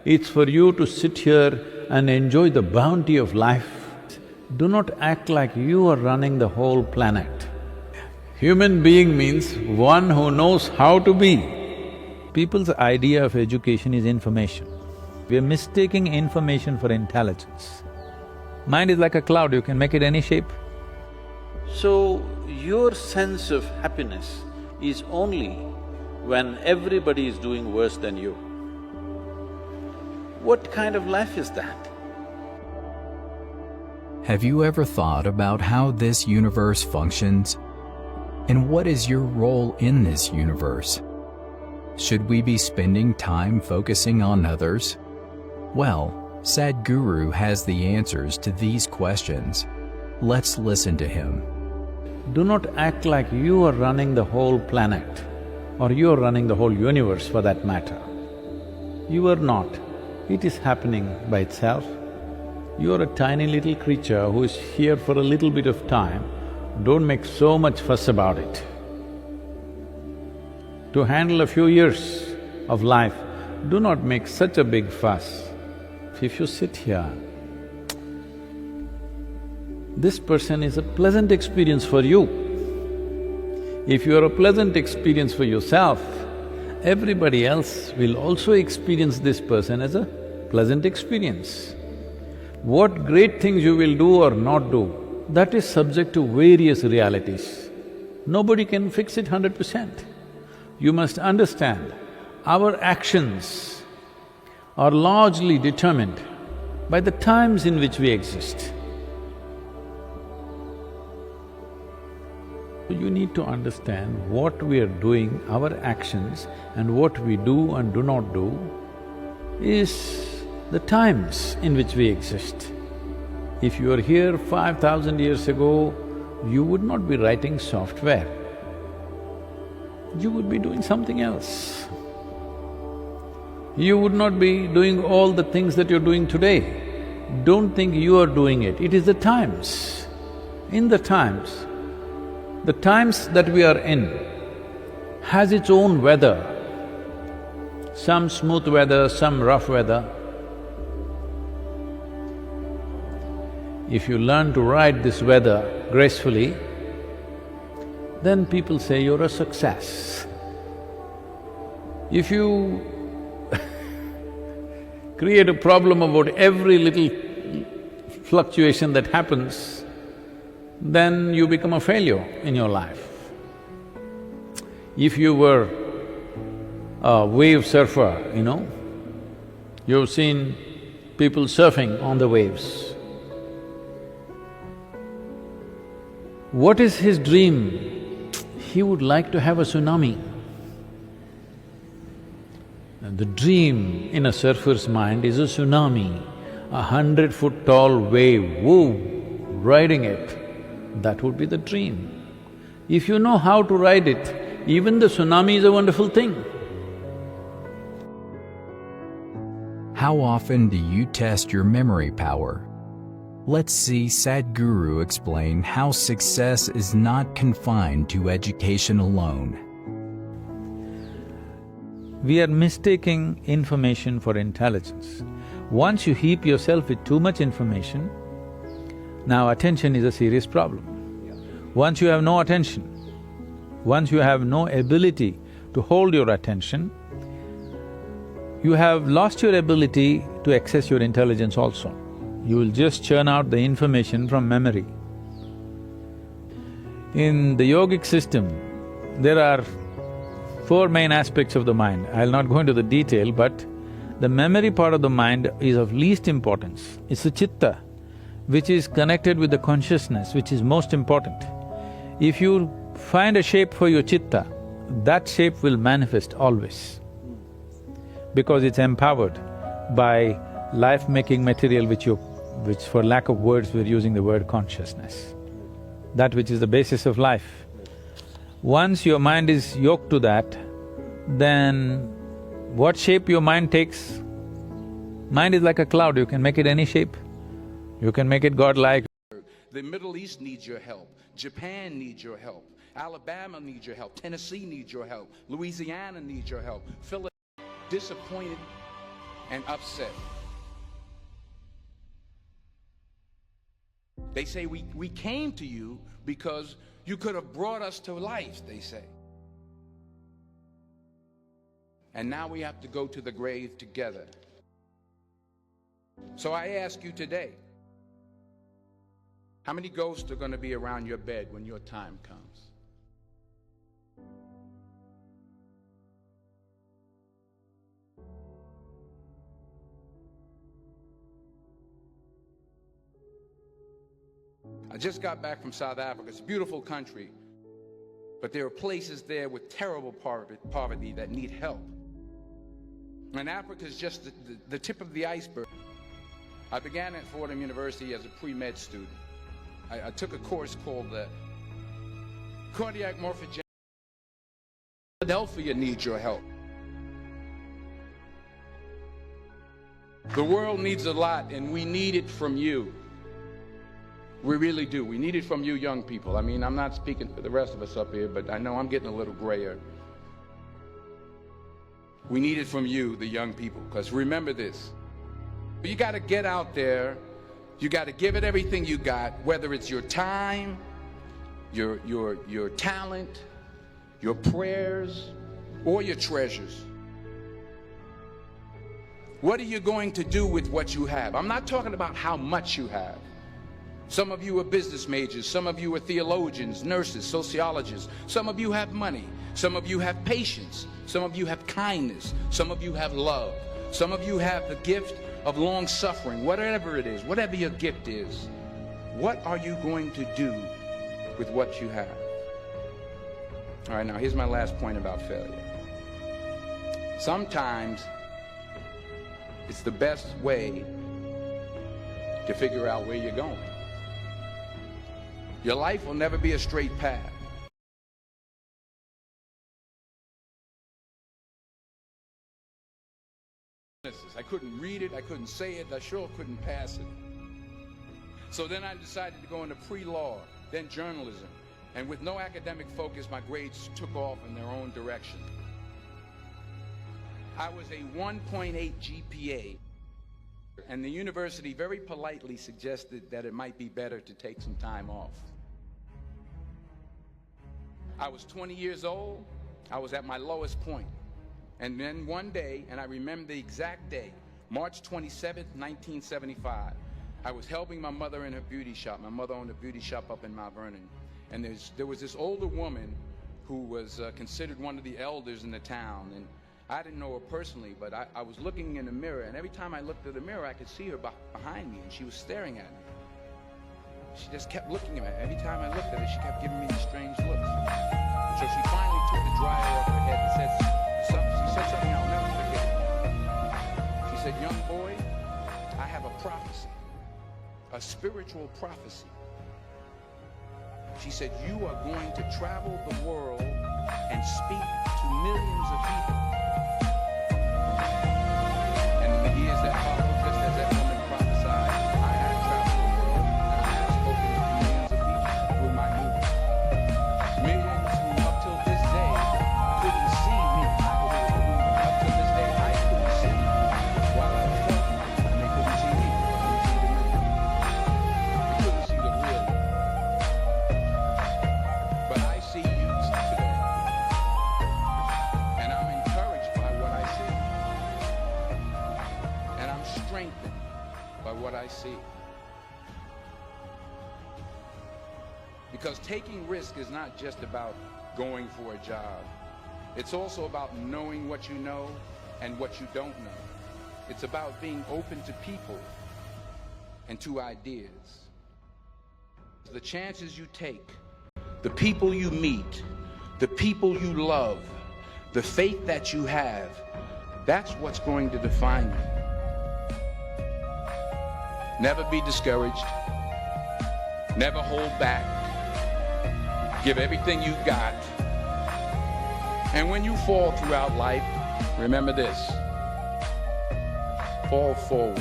It's for you to sit here and enjoy the bounty of life. Do not act like you are running the whole planet. Human being means one who knows how to be. People's idea of education is information. We are mistaking information for intelligence. Mind is like a cloud, you can make it any shape. So, your sense of happiness is only when everybody is doing worse than you. What kind of life is that? Have you ever thought about how this universe functions? And what is your role in this universe? Should we be spending time focusing on others? Well, Sadhguru has the answers to these questions. Let's listen to him. Do not act like you are running the whole planet or you are running the whole universe for that matter. You are not. It is happening by itself. You are a tiny little creature who is here for a little bit of time. Don't make so much fuss about it. To handle a few years of life, do not make such a big fuss. If you sit here, this person is a pleasant experience for you. If you are a pleasant experience for yourself, everybody else will also experience this person as a pleasant experience. What great things you will do or not do, that is subject to various realities. Nobody can fix it 100%. You must understand, our actions are largely determined by the times in which we exist. You need to understand what we are doing, our actions and what we do and do not do is the times in which we exist. If you are here 5,000 years ago, you would not be writing software. You would be doing something else. You would not be doing all the things that you're doing today. Don't think you are doing it, it is the times. In the times that we are in has its own weather, some smooth weather, some rough weather. If you learn to ride this weather gracefully, then people say you're a success. If you create a problem about every little fluctuation that happens, then you become a failure in your life. If you were a wave surfer, you've seen people surfing on the waves. What is his dream? He would like to have a tsunami. And the dream in a surfer's mind is a tsunami, 100-foot tall wave, woo, riding it. That would be the dream. If you know how to ride it, even the tsunami is a wonderful thing. How often do you test your memory power? Let's see Sadhguru explain how success is not confined to education alone. We are mistaking information for intelligence. Once you heap yourself with too much information, now attention is a serious problem. Once you have no attention, once you have no ability to hold your attention, you have lost your ability to access your intelligence also. You will just churn out the information from memory. In the yogic system, there are four main aspects of the mind. I'll not go into the detail, but the memory part of the mind is of least importance. It's the chitta, which is connected with the consciousness, which is most important. If you find a shape for your chitta, that shape will manifest always, because it's empowered by life-making material which for lack of words we're using the word consciousness, that which is the basis of life. Once your mind is yoked to that, then what shape your mind takes, mind is like a cloud, you can make it any shape. You can make it godlike. The Middle East needs your help. Japan needs your help. Alabama needs your help. Tennessee needs your help. Louisiana needs your help. Philadelphia, disappointed and upset. They say we came to you because you could have brought us to life, they say. And now we have to go to the grave together. So I ask you today, how many ghosts are going to be around your bed when your time comes? I just got back from South Africa. It's a beautiful country, but there are places there with terrible poverty that need help. And Africa is just the tip of the iceberg. I began at Fordham University as a pre-med student. I took a course called Cardiac Morphogenesis. Philadelphia needs your help. The world needs a lot, and we need it from you. We really do. We need it from you young people. I mean, I'm not speaking for the rest of us up here, but I know I'm getting a little grayer. We need it from you, the young people, because remember this. You got to get out there. You got to give it everything you got, whether it's your time, your talent, your prayers, or your treasures. What are you going to do with what you have? I'm not talking about how much you have. Some of you are business majors, some of you are theologians, nurses, sociologists, some of you have money, some of you have patience, some of you have kindness, some of you have love, some of you have the gift of long suffering. Whatever it is, whatever your gift is, what are you going to do with what you have? All right, now here's my last point about failure. Sometimes it's the best way to figure out where you're going. Your life will never be a straight path. I couldn't read it, I couldn't say it, I sure couldn't pass it. So then I decided to go into pre-law, then journalism. And with no academic focus, my grades took off in their own direction. I was a 1.8 GPA, and the university very politely suggested that it might be better to take some time off. I was 20 years old, I was at my lowest point. And then one day, and I remember the exact day, March 27th, 1975, I was helping my mother in her beauty shop. My mother owned a beauty shop up in Mount Vernon. And there was this older woman who was considered one of the elders in the town. And I didn't know her personally, but I was looking in the mirror, and every time I looked at the mirror, I could see her behind me, and she was staring at me. She just kept looking at me. Every time I looked at her, she kept giving me these strange looks. So she finally took the dryer off her head and said something I'll never forget. She said, "Young boy, I have a prophecy, a spiritual prophecy." She said, "You are going to travel the world and speak to millions of people." And in the years that followed, just as that woman prophesied, I have traveled the world and I have spoken to millions of people through my movement. Millions who up till this day couldn't see me. Up till this day I couldn't see while I was talking, and they couldn't see me. They couldn't see the real me. But I see you today, and I'm encouraged by what I see, and I'm strengthened by what I see. Because taking risk is not just about going for a job. It's also about knowing what you know and what you don't know. It's about being open to people and to ideas. The chances you take, the people you meet, the people you love, the faith that you have, that's what's going to define you. Never be discouraged. Never hold back. Give everything you got. And when you fall throughout life, remember this: fall forward.